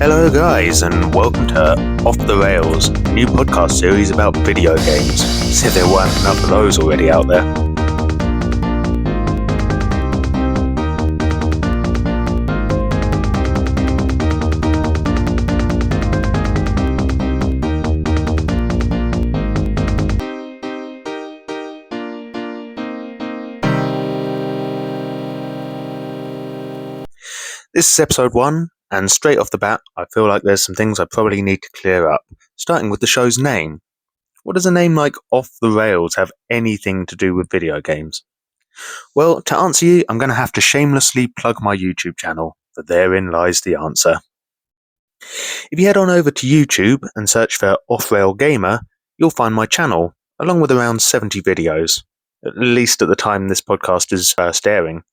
Hello guys, and welcome to Off the Rails, a new podcast series about video games. See if there weren't enough of those already out there. This is episode 1, and straight off the bat, I feel like there's some things I probably need to clear up, starting with the show's name. What does a name like Off the Rails have anything to do with video games? Well, to answer you, I'm going to have to shamelessly plug my YouTube channel, for therein lies the answer. If you head on over to YouTube and search for offrailgamer, you'll find my channel, along with around 70 videos, at least at the time this podcast is first airing.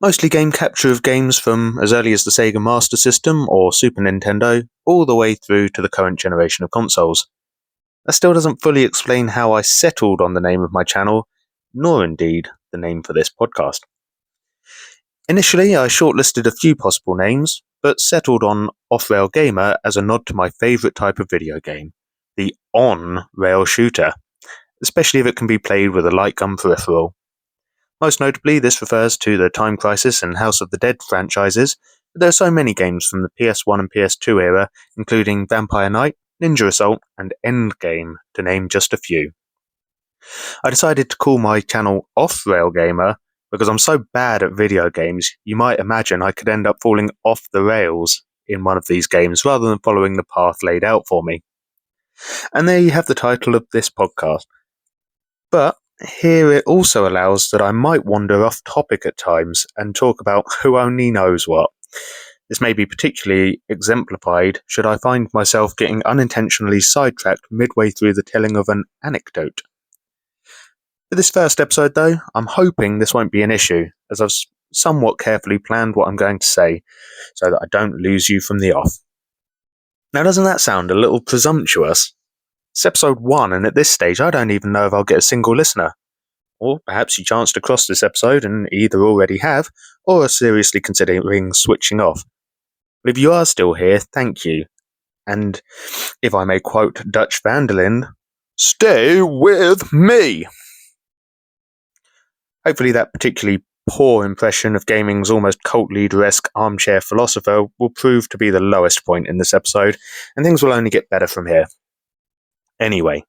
Mostly game capture of games from as early as the Sega Master System or Super Nintendo, all the way through to the current generation of consoles. That still doesn't fully explain how I settled on the name of my channel, nor indeed the name for this podcast. Initially, I shortlisted a few possible names, but settled on Off-Rail Gamer as a nod to my favourite type of video game, the on-rail shooter, especially if it can be played with a light gun peripheral. Most notably, this refers to the Time Crisis and House of the Dead franchises, but there are so many games from the PS1 and PS2 era, including Vampire Knight, Ninja Assault, and Endgame, to name just a few. I decided to call my channel Off-Rail Gamer because I'm so bad at video games, you might imagine I could end up falling off the rails in one of these games rather than following the path laid out for me. And there you have the title of this podcast. But here it also allows that I might wander off topic at times and talk about who only knows what. This may be particularly exemplified should I find myself getting unintentionally sidetracked midway through the telling of an anecdote. For this first episode though, I'm hoping this won't be an issue, as I've somewhat carefully planned what I'm going to say, so that I don't lose you from the off. Now doesn't that sound a little presumptuous? It's episode 1, and at this stage I don't even know if I'll get a single listener. Or perhaps you chanced across this episode and either already have, or are seriously considering switching off. But if you are still here, thank you. And, if I may quote Dutch van der Linde, stay with me! Hopefully that particularly poor impression of gaming's almost cult leader-esque armchair philosopher will prove to be the lowest point in this episode, and things will only get better from here. Anyway,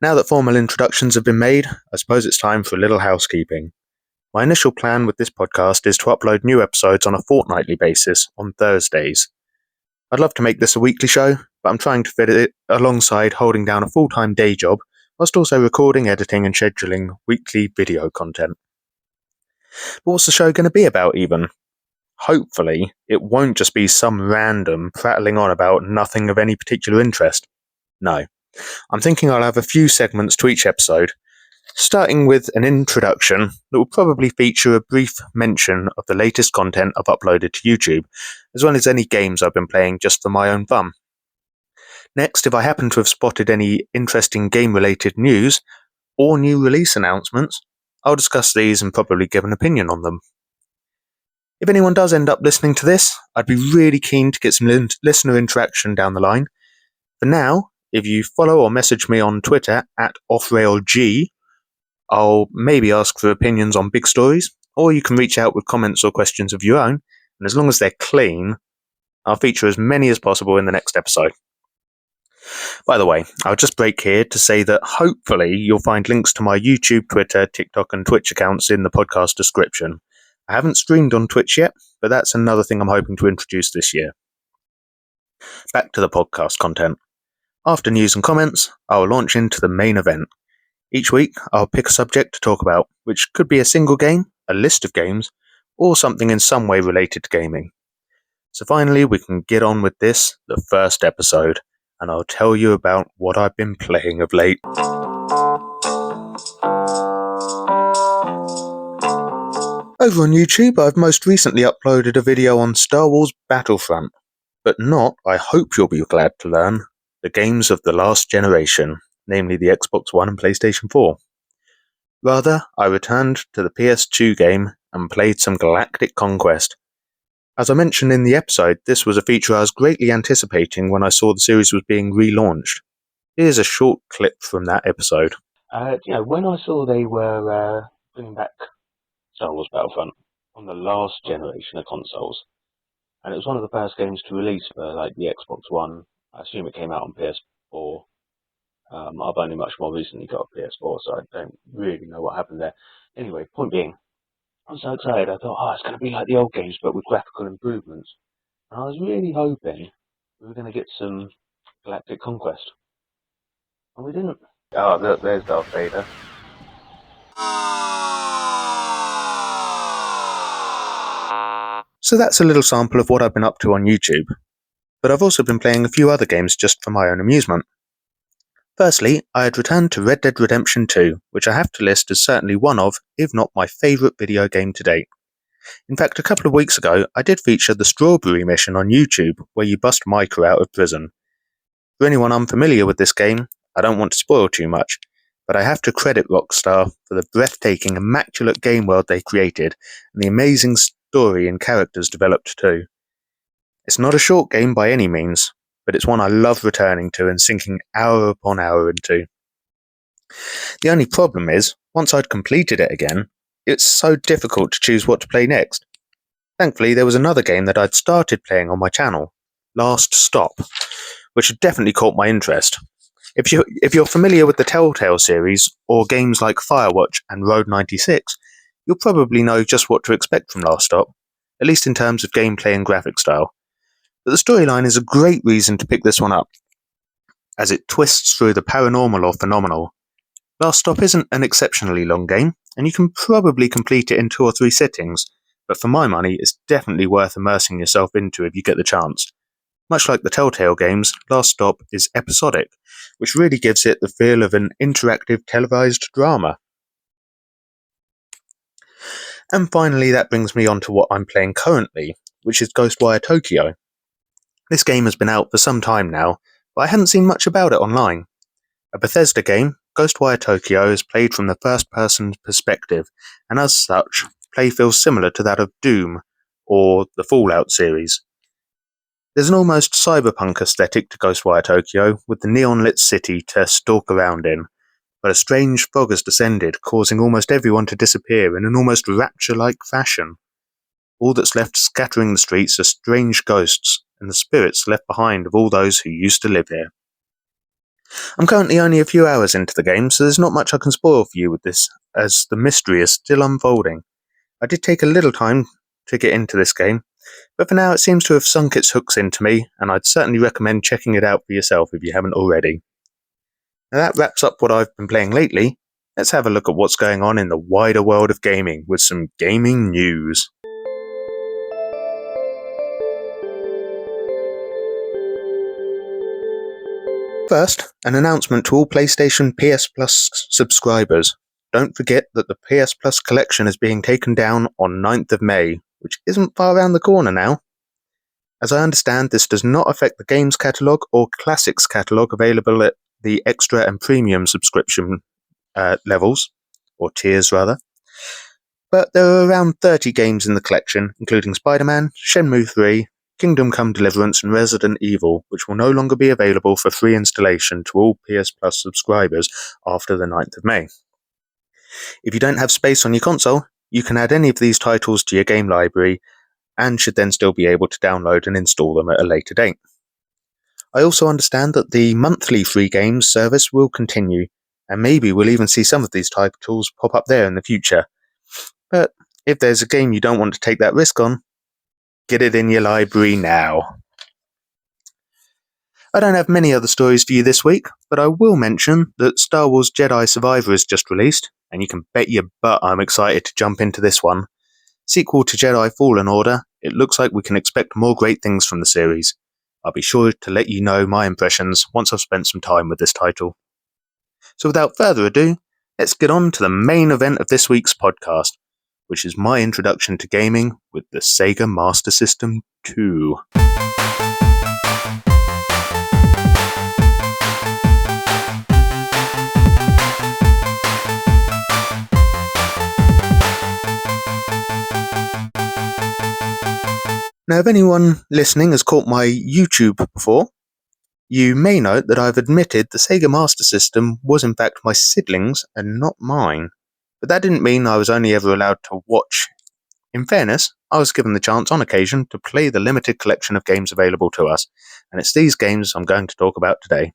now that formal introductions have been made, I suppose it's time for a little housekeeping. My initial plan with this podcast is to upload new episodes on a fortnightly basis on Thursdays. I'd love to make this a weekly show, but I'm trying to fit it alongside holding down a full-time day job, whilst also recording, editing and scheduling weekly video content. But what's the show going to be about even? Hopefully, it won't just be some random prattling on about nothing of any particular interest. No. I'm thinking I'll have a few segments to each episode, starting with an introduction that will probably feature a brief mention of the latest content I've uploaded to YouTube, as well as any games I've been playing just for my own fun. Next, if I happen to have spotted any interesting game-related news or new release announcements, I'll discuss these and probably give an opinion on them. If anyone does end up listening to this, I'd be really keen to get some listener interaction down the line. For now, if you follow or message me on Twitter at offrailg, I'll maybe ask for opinions on big stories, or you can reach out with comments or questions of your own, and as long as they're clean, I'll feature as many as possible in the next episode. By the way, I'll just break here to say that hopefully you'll find links to my YouTube, Twitter, TikTok and Twitch accounts in the podcast description. I haven't streamed on Twitch yet, but that's another thing I'm hoping to introduce this year. Back to the podcast content. After news and comments, I'll launch into the main event. Each week, I'll pick a subject to talk about, which could be a single game, a list of games, or something in some way related to gaming. So finally, we can get on with this, the first episode, and I'll tell you about what I've been playing of late. Over on YouTube, I've most recently uploaded a video on Star Wars Battlefront, but not, I hope you'll be glad to learn, the games of the last generation, namely the Xbox One and PlayStation 4. Rather, I returned to the PS2 game and played some Galactic Conquest. As I mentioned in the episode, this was a feature I was greatly anticipating when I saw the series was being relaunched. Here's a short clip from that episode. When I saw they were bringing back Star Wars Battlefront on the last generation of consoles, and it was one of the first games to release for like the Xbox One. I assume it came out on PS4. I've only much more recently got a PS4, so I don't really know what happened there. Anyway, point being, I was so excited. I thought, it's going to be like the old games, but with graphical improvements. And I was really hoping we were going to get some Galactic Conquest, and we didn't. Oh, look, there's Darth Vader. So that's a little sample of what I've been up to on YouTube, but I've also been playing a few other games just for my own amusement. Firstly, I had returned to Red Dead Redemption 2, which I have to list as certainly one of, if not my favourite video game to date. In fact, a couple of weeks ago, I did feature the Strawberry Mission on YouTube, where you bust Micah out of prison. For anyone unfamiliar with this game, I don't want to spoil too much, but I have to credit Rockstar for the breathtaking, immaculate game world they created, and the amazing story and characters developed too. It's not a short game by any means, but it's one I love returning to and sinking hour upon hour into. The only problem is, once I'd completed it again, it's so difficult to choose what to play next. Thankfully, there was another game that I'd started playing on my channel, Last Stop, which had definitely caught my interest. If you're familiar with the Telltale series, or games like Firewatch and Road 96, you'll probably know just what to expect from Last Stop, at least in terms of gameplay and graphic style. But the storyline is a great reason to pick this one up, as it twists through the paranormal or phenomenal. Last Stop isn't an exceptionally long game, and you can probably complete it in 2 or 3 sittings, but for my money, it's definitely worth immersing yourself into if you get the chance. Much like the Telltale games, Last Stop is episodic, which really gives it the feel of an interactive televised drama. And finally, that brings me on to what I'm playing currently, which is Ghostwire Tokyo. This game has been out for some time now, but I hadn't seen much about it online. A Bethesda game, Ghostwire Tokyo is played from the first-person perspective, and as such, play feels similar to that of Doom, or the Fallout series. There's an almost cyberpunk aesthetic to Ghostwire Tokyo, with the neon-lit city to stalk around in, but a strange fog has descended, causing almost everyone to disappear in an almost rapture-like fashion. All that's left scattering the streets are strange ghosts, and the spirits left behind of all those who used to live here. I'm currently only a few hours into the game, so there's not much I can spoil for you with this, as the mystery is still unfolding. I did take a little time to get into this game, but for now it seems to have sunk its hooks into me, and I'd certainly recommend checking it out for yourself if you haven't already. Now that wraps up what I've been playing lately. Let's have a look at what's going on in the wider world of gaming with some gaming news. First, an announcement to all PlayStation PS Plus subscribers. Don't forget that the PS Plus collection is being taken down on 9th of May, which isn't far around the corner now. As I understand, this does not affect the games catalogue or classics catalogue available at the extra and premium subscription levels, or tiers rather. But there are around 30 games in the collection, including Spider-Man, Shenmue 3, Kingdom Come Deliverance and Resident Evil, which will no longer be available for free installation to all PS Plus subscribers after the 9th of May. If you don't have space on your console, you can add any of these titles to your game library and should then still be able to download and install them at a later date. I also understand that the monthly free games service will continue, and maybe we'll even see some of these titles pop up there in the future. But if there's a game you don't want to take that risk on, get it in your library now. I don't have many other stories for you this week, but I will mention that Star Wars Jedi Survivor is just released, and you can bet your butt I'm excited to jump into this one. Sequel to Jedi Fallen Order, it looks like we can expect more great things from the series. I'll be sure to let you know my impressions once I've spent some time with this title. So without further ado, let's get on to the main event of this week's podcast, which is my introduction to gaming with the Sega Master System 2. Now, if anyone listening has caught my YouTube before, you may note that I've admitted the Sega Master System was in fact my siblings and not mine. But that didn't mean I was only ever allowed to watch. In fairness, I was given the chance on occasion to play the limited collection of games available to us, and it's these games I'm going to talk about today.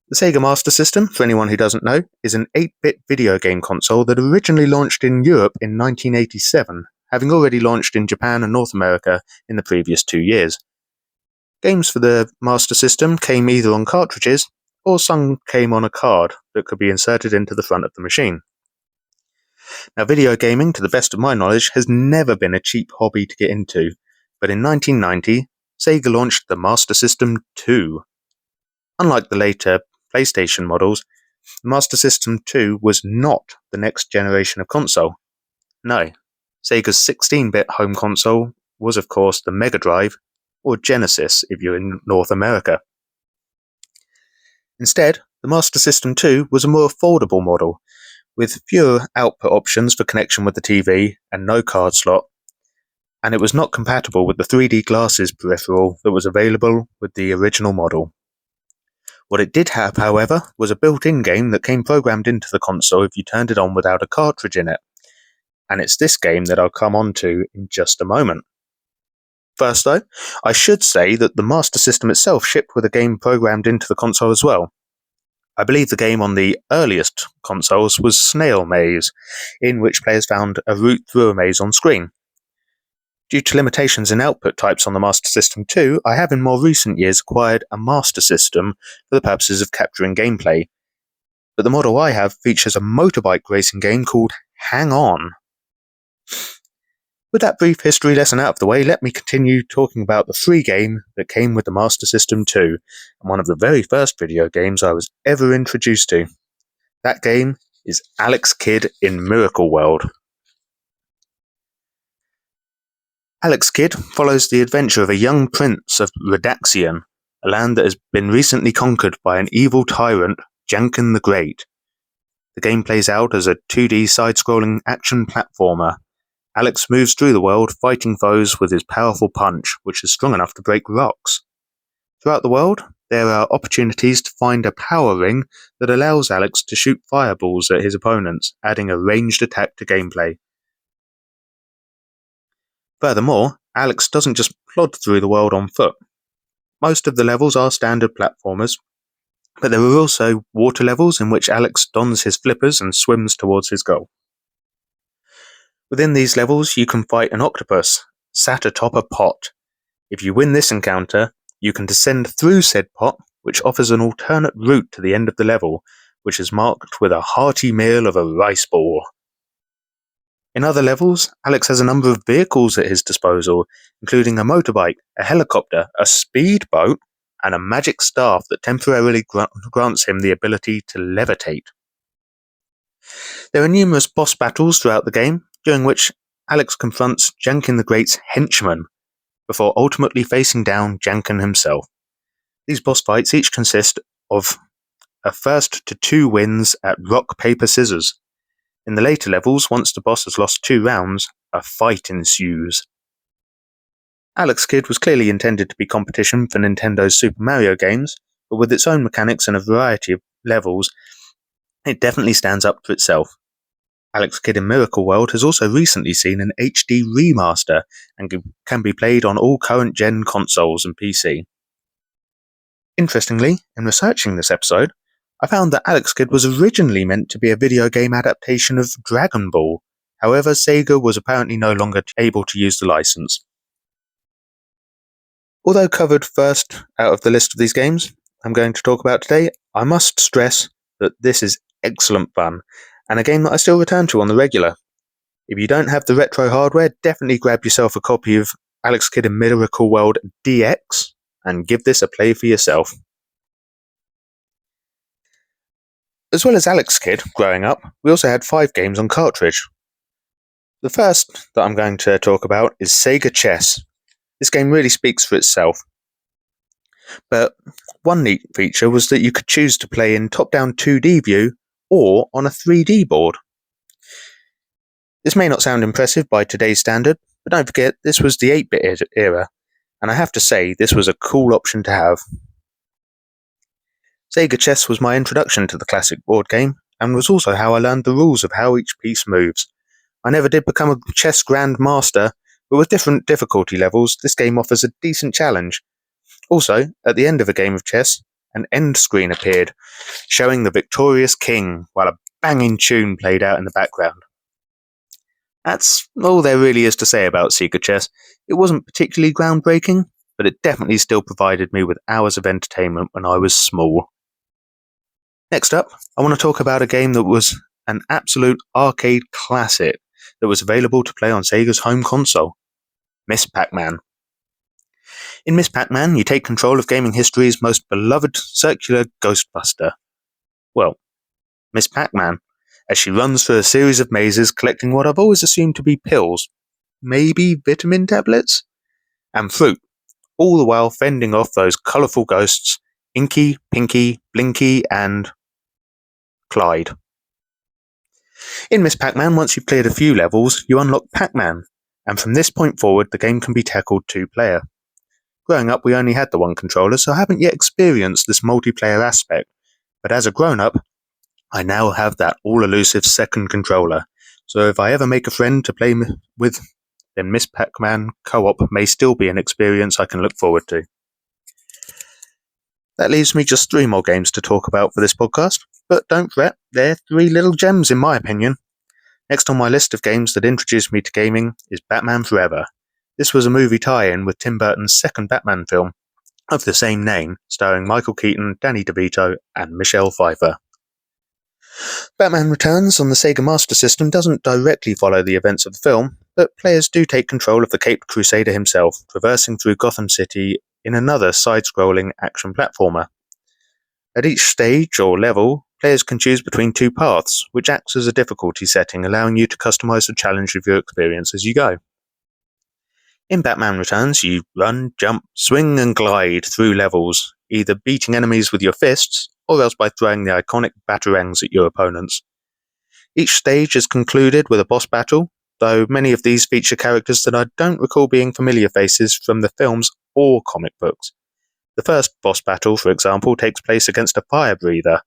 The Sega Master System, for anyone who doesn't know, is an 8-bit video game console that originally launched in Europe in 1987, having already launched in Japan and North America in the previous 2 years. Games for the Master System came either on cartridges, or some came on a card that could be inserted into the front of the machine. Now, video gaming, to the best of my knowledge, has never been a cheap hobby to get into, but in 1990, Sega launched the Master System 2. Unlike the later PlayStation models, the Master System 2 was not the next generation of console. No, Sega's 16-bit home console was of course the Mega Drive, or Genesis if you're in North America. Instead, the Master System 2 was a more affordable model, with fewer output options for connection with the TV and no card slot, and it was not compatible with the 3D glasses peripheral that was available with the original model. What it did have, however, was a built-in game that came programmed into the console if you turned it on without a cartridge in it, and it's this game that I'll come on to in just a moment. First though, I should say that the Master System itself shipped with a game programmed into the console as well. I believe the game on the earliest consoles was Snail Maze, in which players found a route through a maze on screen. Due to limitations in output types on the Master System 2, I have in more recent years acquired a Master System for the purposes of capturing gameplay, but the model I have features a motorbike racing game called Hang On. With that brief history lesson out of the way, let me continue talking about the free game that came with the Master System 2, and one of the very first video games I was ever introduced to. That game is Alex Kidd in Miracle World. Alex Kidd follows the adventure of a young prince of Redaxian, a land that has been recently conquered by an evil tyrant, Janken the Great. The game plays out as a 2D side-scrolling action platformer. Alex moves through the world fighting foes with his powerful punch, which is strong enough to break rocks. Throughout the world, there are opportunities to find a power ring that allows Alex to shoot fireballs at his opponents, adding a ranged attack to gameplay. Furthermore, Alex doesn't just plod through the world on foot. Most of the levels are standard platformers, but there are also water levels in which Alex dons his flippers and swims towards his goal. Within these levels, you can fight an octopus, sat atop a pot. If you win this encounter, you can descend through said pot, which offers an alternate route to the end of the level, which is marked with a hearty meal of a rice ball. In other levels, Alex has a number of vehicles at his disposal, including a motorbike, a helicopter, a speedboat, and a magic staff that temporarily grants him the ability to levitate. There are numerous boss battles throughout the game, during which Alex confronts Janken the Great's henchmen, before ultimately facing down Janken himself. These boss fights each consist of a first to 2 wins at rock, paper, scissors. In the later levels, once the boss has lost 2 rounds, a fight ensues. Alex Kidd was clearly intended to be competition for Nintendo's Super Mario games, but with its own mechanics and a variety of levels, it definitely stands up for itself. Alex Kidd in Miracle World has also recently seen an HD remaster and can be played on all current gen consoles and PC. Interestingly, in researching this episode, I found that Alex Kidd was originally meant to be a video game adaptation of Dragon Ball. However, Sega was apparently no longer able to use the license. Although covered first out of the list of these games I'm going to talk about today, I must stress that this is excellent fun, and a game that I still return to on the regular. If you don't have the retro hardware, definitely grab yourself a copy of Alex Kidd in Miracle World DX, and give this a play for yourself. As well as Alex Kidd growing up, we also had 5 games on cartridge. The first that I'm going to talk about is Sega Chess. This game really speaks for itself. But one neat feature was that you could choose to play in top-down 2D view or on a 3D board. This may not sound impressive by today's standard, But don't forget, this was the 8-bit era, and I have to say, this was a cool option to have. Sega Chess was my introduction to the classic board game, and was also how I learned the rules of how each piece moves. I never did become a chess grandmaster, but with different difficulty levels, this game offers a decent challenge. Also, at the end of a game of chess, an end screen appeared, showing the victorious king, while a banging tune played out in the background. That's all there really is to say about Sega Chess. It wasn't particularly groundbreaking, but it definitely still provided me with hours of entertainment when I was small. Next up, I want to talk about a game that was an absolute arcade classic that was available to play on Sega's home console, Miss Pac-Man. In Miss Pac-Man, you take control of gaming history's most beloved circular ghostbuster. Well, Miss Pac-Man, as she runs through a series of mazes collecting what I've always assumed to be pills, maybe vitamin tablets, and fruit, all the while fending off those colourful ghosts, Inky, Pinky, Blinky, and Clyde. In Miss Pac-Man, once you've cleared a few levels, you unlock Pac-Man, and from this point forward, the game can be tackled 2-player. Growing up, we only had the one controller, so I haven't yet experienced this multiplayer aspect, but as a grown-up, I now have that all-elusive second controller, so if I ever make a friend to play with, then Miss Pac-Man co-op may still be an experience I can look forward to. That leaves me just 3 more games to talk about for this podcast, but don't fret, they're 3 little gems in my opinion. Next on my list of games that introduced me to gaming is Batman Forever. This was a movie tie-in with Tim Burton's second Batman film, of the same name, starring Michael Keaton, Danny DeVito, and Michelle Pfeiffer. Batman Returns on the Sega Master System doesn't directly follow the events of the film, but players do take control of the Caped Crusader himself, traversing through Gotham City in another side-scrolling action platformer. At each stage or level, players can choose between 2 paths, which acts as a difficulty setting, allowing you to customize the challenge of your experience as you go. In Batman Returns, you run, jump, swing and glide through levels, either beating enemies with your fists, or else by throwing the iconic batarangs at your opponents. Each stage is concluded with a boss battle, though many of these feature characters that I don't recall being familiar faces from the films or comic books. The first boss battle, for example, takes place against a fire breather.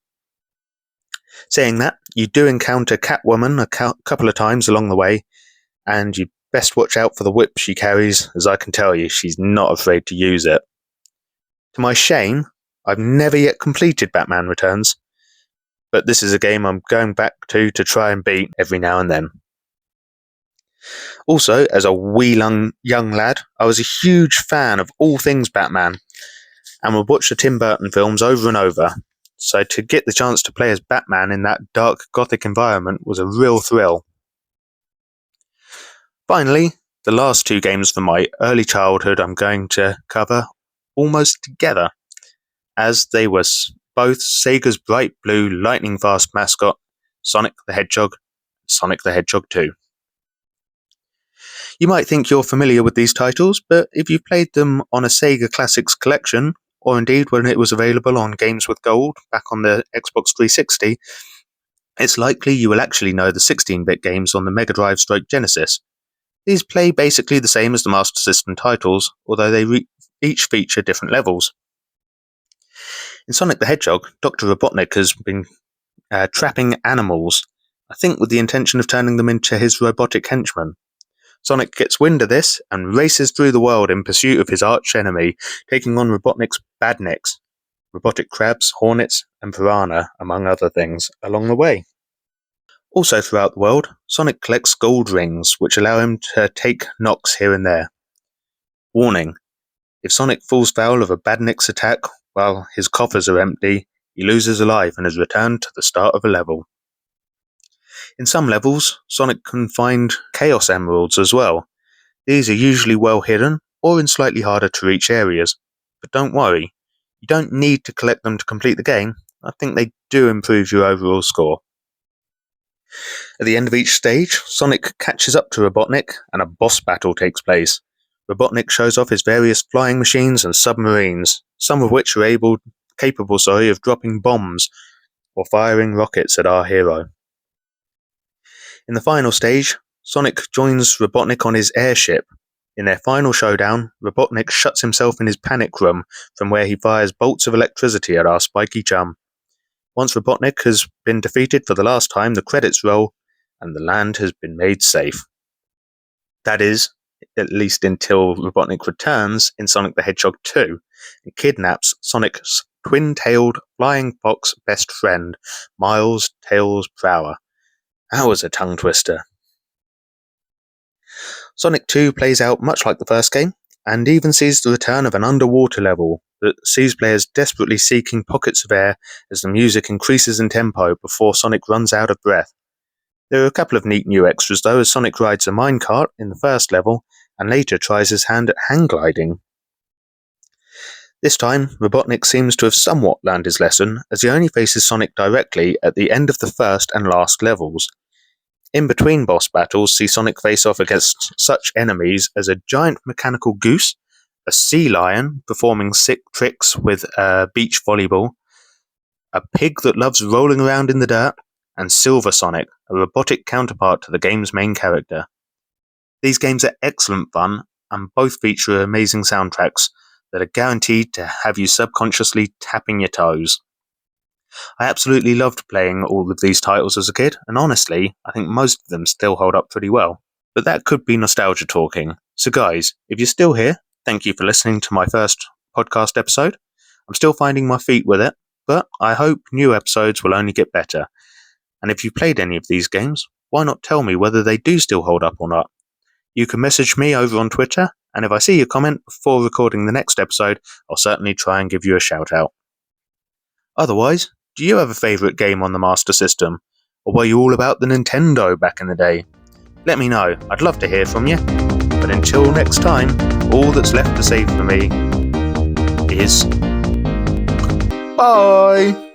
Saying that, you do encounter Catwoman a couple of times along the way, and you best watch out for the whip she carries, as I can tell you, she's not afraid to use it. To my shame, I've never yet completed Batman Returns, but this is a game I'm going back to try and beat every now and then. Also, as a wee young lad, I was a huge fan of all things Batman, and would watch the Tim Burton films over and over, so to get the chance to play as Batman in that dark gothic environment was a real thrill. Finally, the last 2 games from my early childhood I'm going to cover almost together, as they were both Sega's bright blue lightning-fast mascot, Sonic the Hedgehog, and Sonic the Hedgehog 2. You might think you're familiar with these titles, but if you've played them on a Sega Classics collection, or indeed when it was available on Games with Gold back on the Xbox 360, it's likely you will actually know the 16-bit games on the Mega Drive/Genesis. These play basically the same as the Master System titles, although they each feature different levels. In Sonic the Hedgehog, Dr. Robotnik has been trapping animals, I think with the intention of turning them into his robotic henchmen. Sonic gets wind of this and races through the world in pursuit of his arch-enemy, taking on Robotnik's badniks, robotic crabs, hornets, and piranha, among other things, along the way. Also throughout the world, Sonic collects gold rings, which allow him to take knocks here and there. Warning: if Sonic falls foul of a badnik's attack while his coffers are empty, he loses a life and is returned to the start of a level. In some levels, Sonic can find Chaos Emeralds as well. These are usually well hidden, or in slightly harder to reach areas. But don't worry, you don't need to collect them to complete the game. I think they do improve your overall score. At the end of each stage, Sonic catches up to Robotnik and a boss battle takes place. Robotnik shows off his various flying machines and submarines, some of which are capable of dropping bombs or firing rockets at our hero. In the final stage, Sonic joins Robotnik on his airship. In their final showdown, Robotnik shuts himself in his panic room from where he fires bolts of electricity at our spiky chum. Once Robotnik has been defeated for the last time, the credits roll, and the land has been made safe. That is, at least until Robotnik returns in Sonic the Hedgehog 2 and kidnaps Sonic's twin-tailed flying fox best friend, Miles Tails Prower. That was a tongue twister. Sonic 2 plays out much like the first game, and even sees the return of an underwater level that sees players desperately seeking pockets of air as the music increases in tempo before Sonic runs out of breath. There are a couple of neat new extras though, as Sonic rides a minecart in the first level and later tries his hand at hang gliding. This time, Robotnik seems to have somewhat learned his lesson, as he only faces Sonic directly at the end of the first and last levels. In between boss battles, see Sonic face off against such enemies as a giant mechanical goose, a sea lion performing sick tricks with a beach volleyball, a pig that loves rolling around in the dirt, and Silver Sonic, a robotic counterpart to the game's main character. These games are excellent fun, and both feature amazing soundtracks that are guaranteed to have you subconsciously tapping your toes. I absolutely loved playing all of these titles as a kid, and honestly, I think most of them still hold up pretty well. But that could be nostalgia talking. So guys, if you're still here, thank you for listening to my first podcast episode. I'm still finding my feet with it, but I hope new episodes will only get better. And if you played any of these games, why not tell me whether they do still hold up or not? You can message me over on Twitter, and if I see your comment before recording the next episode, I'll certainly try and give you a shout out. Otherwise, do you have a favourite game on the Master System? Or were you all about the Nintendo back in the day? Let me know, I'd love to hear from you. But until next time, all that's left to say for me is bye!